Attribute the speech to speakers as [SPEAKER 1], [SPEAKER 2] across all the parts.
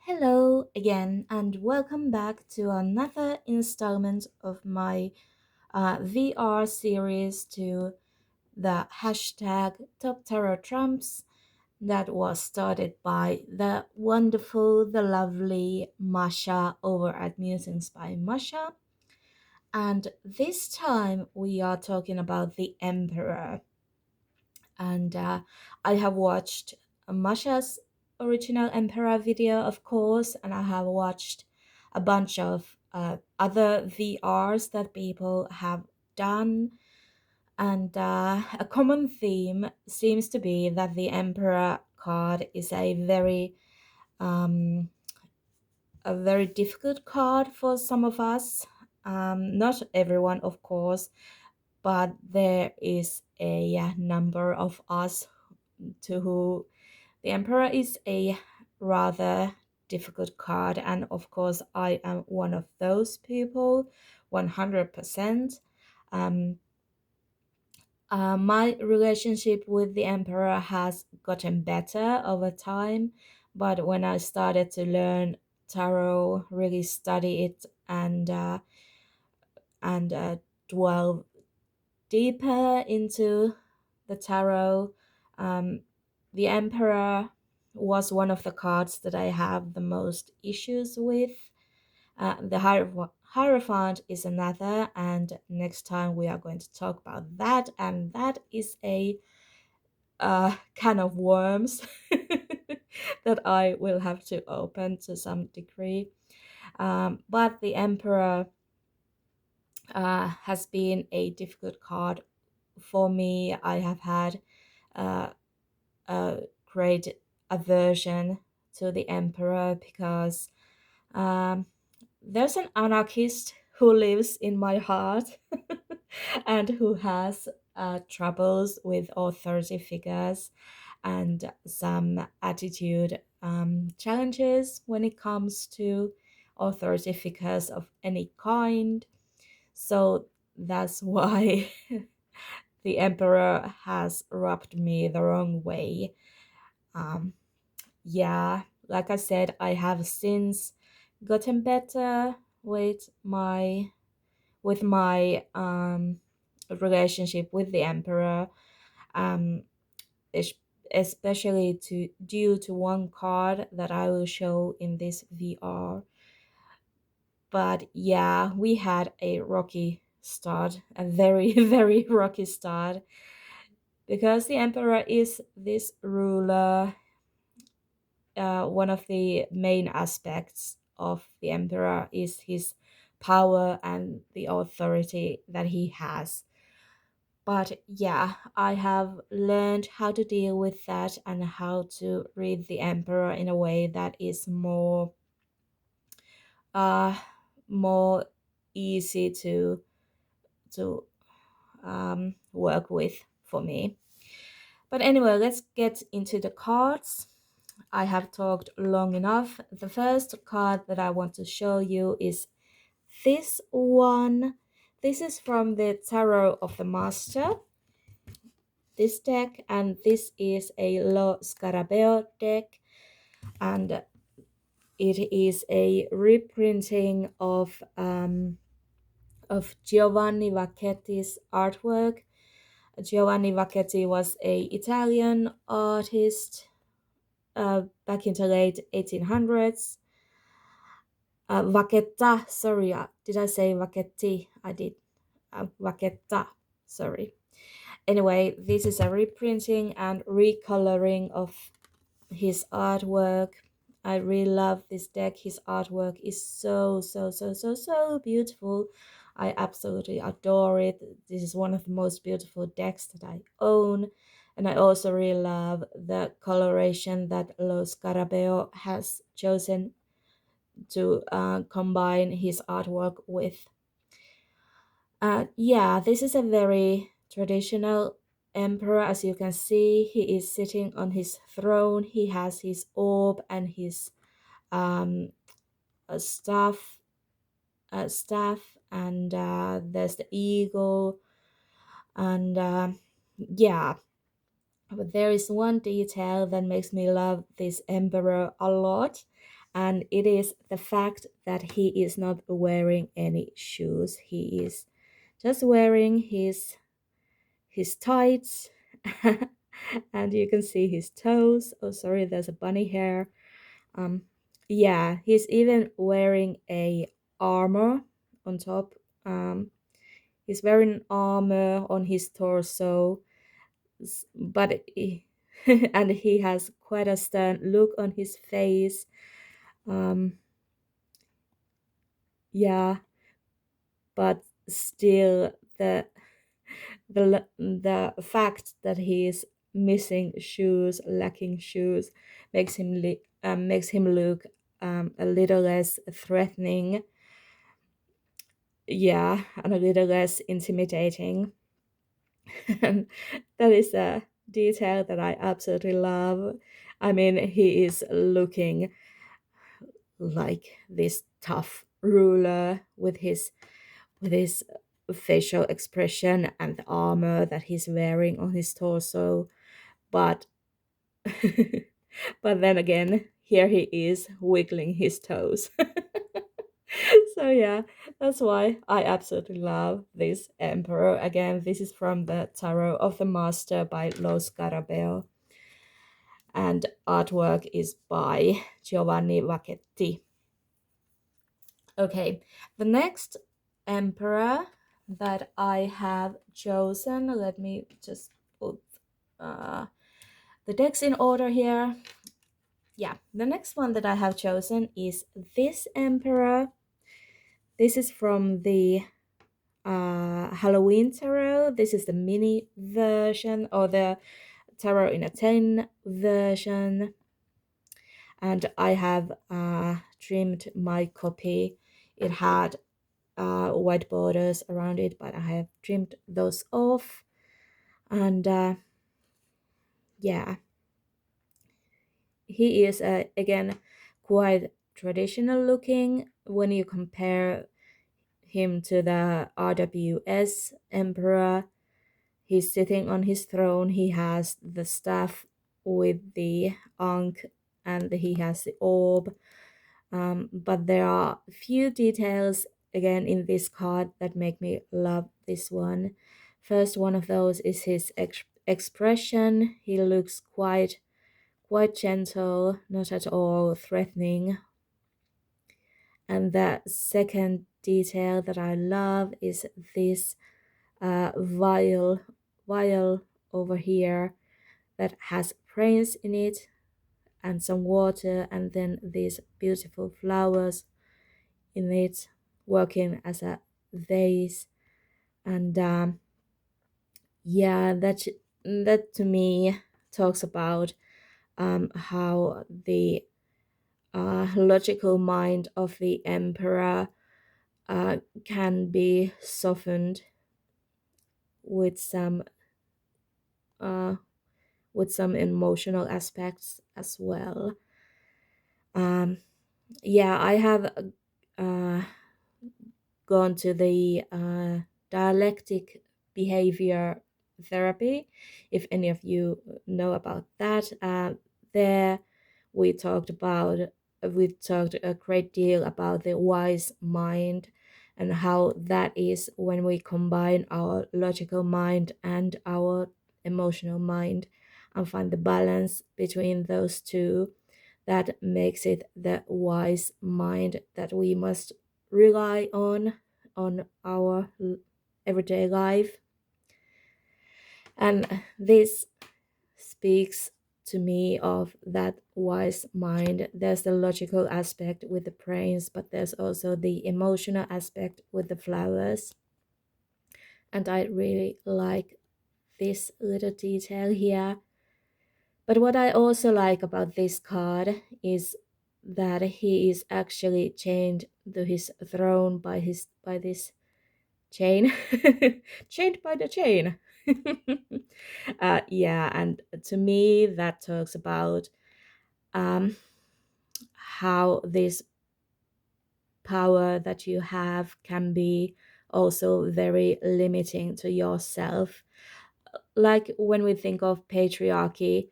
[SPEAKER 1] Hello again, and welcome back to another installment of my VR series to the hashtag Top Tarot Trumps that was started by the wonderful, the lovely Masha over at Musings by Masha. And this time we are talking about the Emperor. And I have watched Masha's original Emperor video, of course, and I have watched a bunch of other VRs that people have done. And a common theme seems to be that the Emperor card is um, a very difficult card for some of us. Not everyone, of course, but there is a number of us to who the Emperor is a rather difficult card, and of course, I am one of those people, 100%. Um, my relationship with the Emperor has gotten better over time, but when I started to learn tarot, really study it, and dwell deeper into the tarot, um, the Emperor was one of the cards that I have the most issues with. The Hierophant is another, and next time we are going to talk about that, and that is a can of worms that I will have to open to some degree. But the Emperor has been a difficult card for me. I have had a great aversion to the Emperor because um, there's an anarchist who lives in my heart and who has troubles with authority figures and some attitude challenges when it comes to authority figures of any kind. So that's why the Emperor has rubbed me the wrong way. Um, yeah, like I said, I have since gotten better with my relationship with the Emperor, um, es- especially due to one card that I will show in this VR. But yeah, we had a rocky start, a very very rocky start, because the Emperor is this ruler. One of the main aspects of the Emperor is his power and the authority that he has. But yeah, I have learned how to deal with that and how to read the Emperor in a way that is uh more easy to work with for me. But anyway, let's get into the cards. I have talked long enough. The first card that I want to show you is this one. This is from the Tarot of the Master, this deck, and this is a Lo Scarabeo deck, and it is a reprinting of Giovanni VaccheTTI's artwork. Giovanni VaccheTTI was a Italian artist back in the late 1800s. VaccheTTA, sorry, did I say VaccheTTI? I did. VaccheTTA, sorry. Anyway, this is a reprinting and recoloring of his artwork. I really love this deck. His artwork is so beautiful. I absolutely adore it. This is one of the most beautiful decks that I own. And I also really love the coloration that Lo Scarabeo has chosen to combine his artwork with. Yeah, this is a very traditional emperor. As you can see, he is sitting on his throne. He has his orb and his um, staff, and there's the eagle, and yeah. But there is one detail that makes me love this emperor a lot, and it is the fact that he is not wearing any shoes. He is just wearing his tights, and you can see his toes. Oh, sorry, there's a bunny hair. Um, yeah, he's even wearing a armor on top. Um, he's wearing armor on his torso, but and he has quite a stern look on his face. Um, yeah, but still, the fact that he is missing shoes, lacking shoes, makes him look a little less threatening, yeah, and a little less intimidating. And that is a detail that I absolutely love. I mean, he is looking like this tough ruler with his facial expression and the armor that he's wearing on his torso, but but then again, here he is wiggling his toes. So yeah, that's why I absolutely love this emperor. Again, this is from the Tarot of the Master by Los Carabeo, and artwork is by Giovanni VaccheTTI. Okay, the next emperor that I have chosen, let me just put uh, the decks in order here. Yeah, the next one that I have chosen is this emperor. This is from the Halloween tarot. This is the mini version, or the tarot in a 10 version. And I have trimmed my copy. It had white borders around it, but I have trimmed those off. And yeah, he is again quite traditional looking when you compare him to the RWS emperor. He's sitting on his throne. He has the staff with the ankh, and he has the orb. But there are a few details again in this card that make me love this one. First one of those is his expression. He looks quite gentle, not at all threatening. And the second detail that I love is this vial over here that has praise in it and some water, and then these beautiful flowers in it working as a vase. And yeah, that to me talks about how the logical mind of the emperor can be softened with some uh, emotional aspects as well. Um, yeah, I have uh, gone to the dialectic behavior therapy. If any of you know about that, there we talked about we talked a great deal about the wise mind and how that is when we combine our logical mind and our emotional mind and find the balance between those two, that makes it the wise mind that we must rely on our everyday life. And this speaks to me of that wise mind. There's the logical aspect with the brains, but there's also the emotional aspect with the flowers. And I really like this little detail here. But what I also like about this card is that he is actually chained to his throne by this chain. Chained by the chain. Yeah, and to me that talks about how this power that you have can be also very limiting to yourself. Like when we think of patriarchy,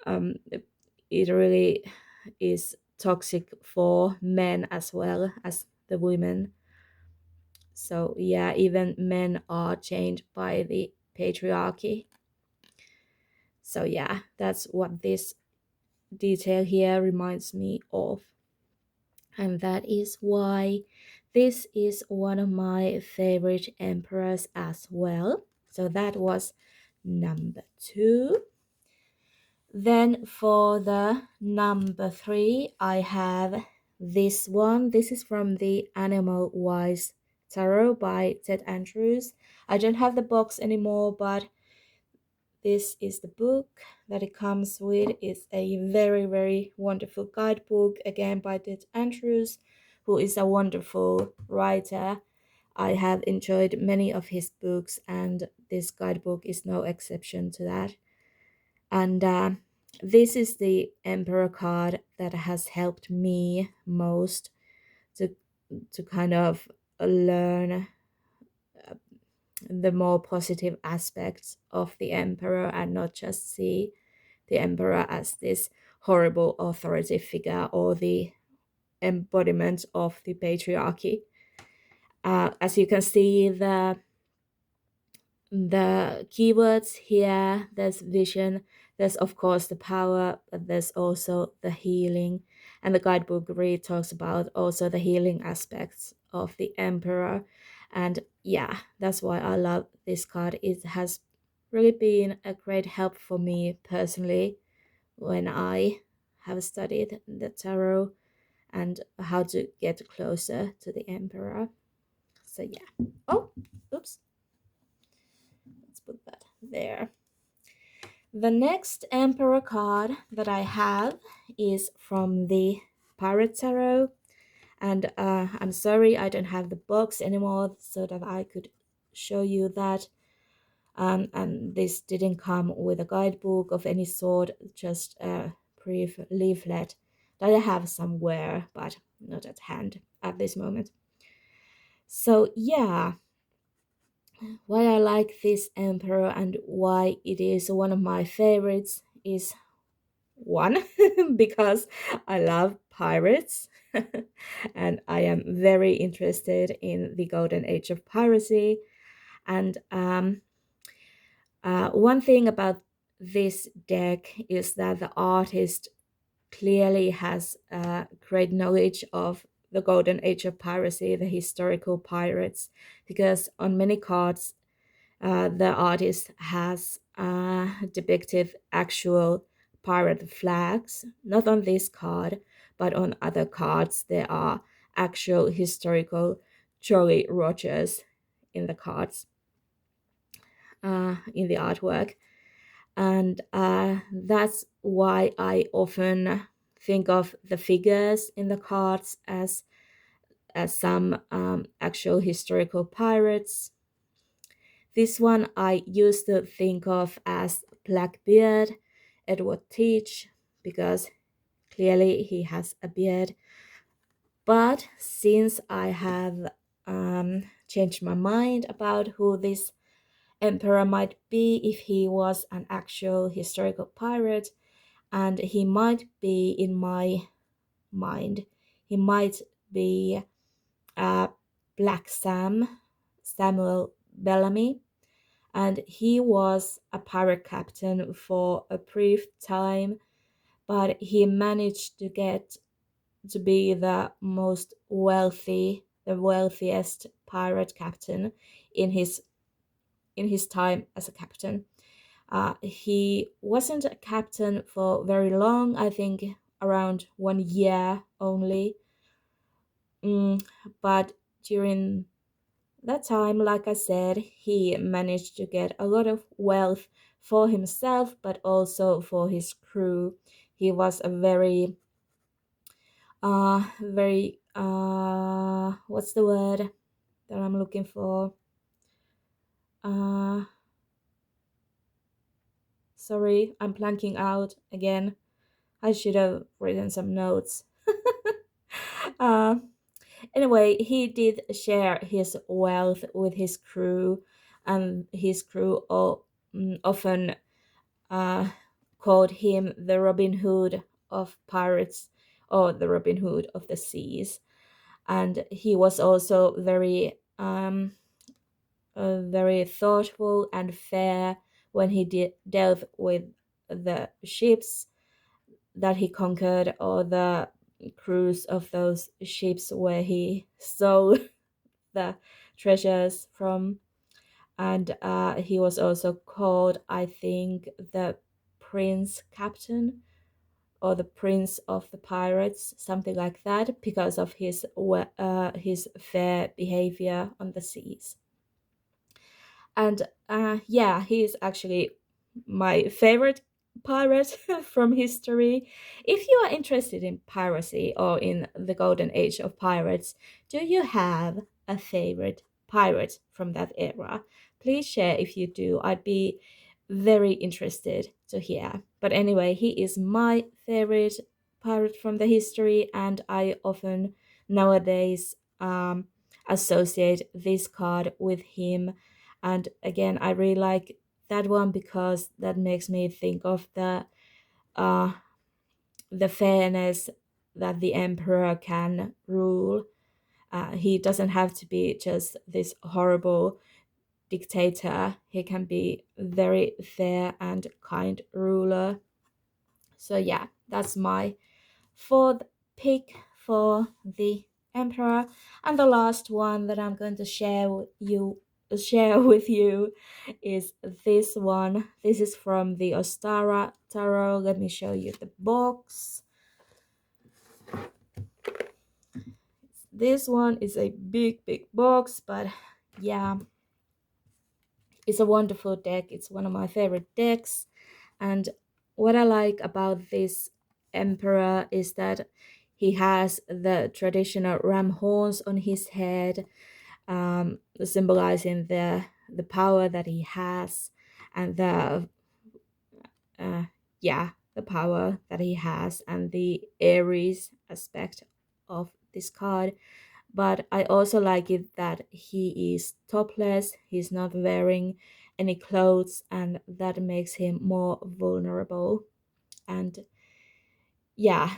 [SPEAKER 1] it really is toxic for men as well as the women. So yeah, even men are changed by the patriarchy. So yeah, that's what this detail here reminds me of. And that is why this is one of my favorite emperors as well. So that was number 2. Then for the number 3, I have this one. This is from the Animal Wise Tarot by Ted Andrews. I don't have the box anymore, but this is the book that it comes with. It's a very, very wonderful guidebook, again by Ted Andrews, who is a wonderful writer. I have enjoyed many of his books, and this guidebook is no exception to that. And this is the Emperor card that has helped me most to kind of learn the more positive aspects of the Emperor and not just see the Emperor as this horrible authority figure or the embodiment of the patriarchy. As you can see, the keywords here, there's vision, there's of course the power, but there's also the healing. And the guidebook really talks about also the healing aspects of the Emperor. And yeah, that's why I love this card. It has really been a great help for me personally when I have studied the tarot and how to get closer to the Emperor. So yeah. Oh, oops. Let's put that there. The next Emperor card that I have is from the Pirate Tarot. And I'm sorry I don't have the box anymore so that I could show you that. And this didn't come with a guidebook of any sort, just a brief leaflet that I have somewhere, but not at hand at this moment. So yeah, why I like this Emperor and why it is one of my favorites is one, because I love pirates and I am very interested in the golden age of piracy. And one thing about this deck is that the artist clearly has great knowledge of the golden age of piracy, the historical pirates, because on many cards the artist has depicted actual pirate flags. Not on this card, but on other cards there are actual historical Jolly Rogers in the cards, in the artwork. And that's why I often think of the figures in the cards as some actual historical pirates. This one I used to think of as Blackbeard, Edward Teach, because clearly he has a beard. But since I have changed my mind about who this emperor might be, if he was an actual historical pirate, and he might be in my mind, he might be Black Sam, Samuel Bellamy, and he was a pirate captain for a brief time, but he managed to get to be the wealthiest pirate captain in his time as a captain. He wasn't a captain for very long, I think around 1 year only. But during that time, like I said, he managed to get a lot of wealth for himself, but also for his crew. He was a what's the word that I'm looking for? Uh, Sorry, I'm blanking out again. I should have written some notes. uh, Anyway, he did share his wealth with his crew, and his crew often called him the Robin Hood of pirates, or the Robin Hood of the seas. And he was also very thoughtful and fair when he dealt with the ships that he conquered, or the crews of those ships where he stole the treasures from. And he was also called, I think, the Prince Captain, or the Prince of the Pirates, something like that, because of his fair behavior on the seas. And yeah, he's actually my favorite pirate from history. If you are interested in piracy or in the golden age of pirates, do you have a favorite pirate from that era? Please share if you do. I'd be very interested to hear. But anyway, he is my favorite pirate from the history, and I often nowadays associate this card with him. And again, I really like that one because that makes me think of uh the fairness that the emperor can rule. He doesn't have to be just this horrible dictator. He can be very fair and kind ruler. So yeah, that's my fourth pick for the emperor. And the last one that I'm going to share with you is this one. This is from the Ostara Tarot. Let me show you the box. This one is a big box, but yeah, it's a wonderful deck. It's one of my favorite decks. And what I like about this emperor is that he has the traditional ram horns on his head, symbolizing the power that he has, and uh, yeah, the power that he has, and the Aries aspect of this card. But I also like it that he is topless, he's not wearing any clothes, and that makes him more vulnerable and, yeah,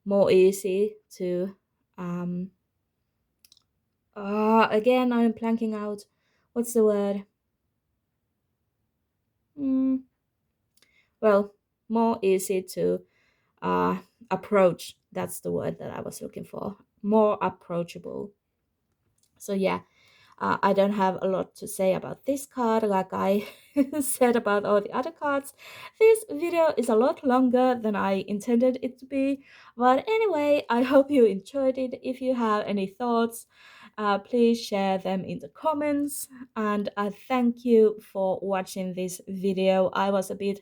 [SPEAKER 1] more easy to. Um, Again, I'm planking out. What's the word? Mm, well, more easy to uh, approach. That's the word that I was looking for. More approachable. So, yeah, I don't have a lot to say about this card, like I said about all the other cards. This video is a lot longer than I intended it to be. But anyway, I hope you enjoyed it. If you have any thoughts, please share them in the comments. And I thank you for watching this video. I was a bit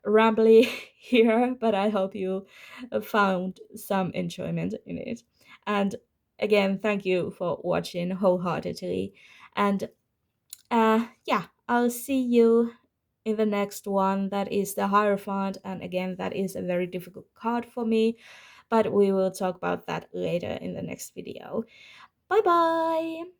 [SPEAKER 1] rambly here, but I hope you found some enjoyment in it. And again, thank you for watching wholeheartedly. And yeah, I'll see you in the next one. That is the Hierophant. And again, that is a very difficult card for me, but we will talk about that later in the next video. Bye bye!